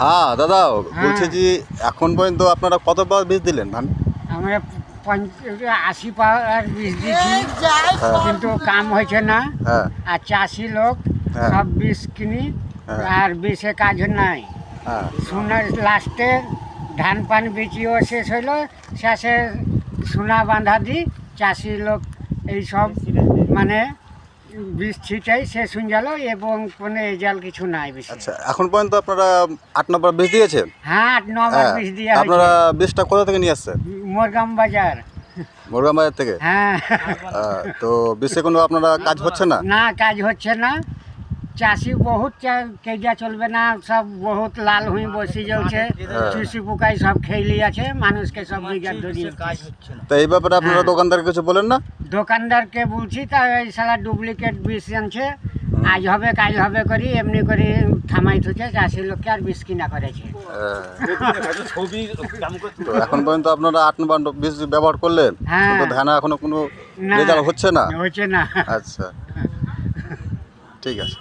হ্যাঁ দাদা, হ্যাঁ। বলছি যে এখন পর্যন্ত আপনারা কতবার বীজ দিলেন ধান? আমরা 80 পাওয়ার বীজ দিচ্ছি, কিন্তু কাম হয়েছে না। হ্যাঁ আর চাষি লোক হ্যাঁ। সব বীজ কিনি, হ্যাঁ। আর বিষে কাজ নাই। হ্যাঁ সোনার লাস্টে ধান পান বিচিও শেষ হইল, শেষে সোনা বাঁধা দি চাষি লোক এইসব মানে বীজ ছিটাই শেষ হয়ে গেল, এবং কোনো রেজাল্ট কিছু নাই বেশি। আচ্ছা, এখন পর্যন্ত আপনারা 8 নম্বর বীজ দিয়েছেন? হ্যাঁ, 8-9 হ্যাঁ। বীজ দিয়ে আপনারা বীজটা কোথা থেকে নিয়ে আসছেন? মোরগাম বাজার। মুরগাম বাজার থেকে? হ্যাঁ। তো বীজে কোনো আপনারা কাজ হচ্ছে না? না, কাজ হচ্ছে না। চাষি বহুত কেজা চলবে না, সব বহুত লাল হয়ে বসে যাচ্ছে, চুষি পোকাই সব খেয়ে আছে, মানুষকে সব বিঘাত ধরিয়ে কাজ হচ্ছে না। তো এই ব্যাপারে আপনারা দোকানদার কিছু বলেন না? দোকানদারকে বলছি, তা এই সারা ডুপ্লিকেট বীজ আনছে, আজ হবে কাল হবে করি এমনি করে থামাই থুছে, চাষি লোককে আর বীজ কিনা করেছে। তো এখন পর্যন্ত আপনারা 8 নম্বর বীজ ব্যবহার করলেন, হ্যাঁ। কিন্তু ধানে এখনো কোনো না, রেজাল্ট হচ্ছে না? হচ্ছে না। আচ্ছা, ঠিক আছে।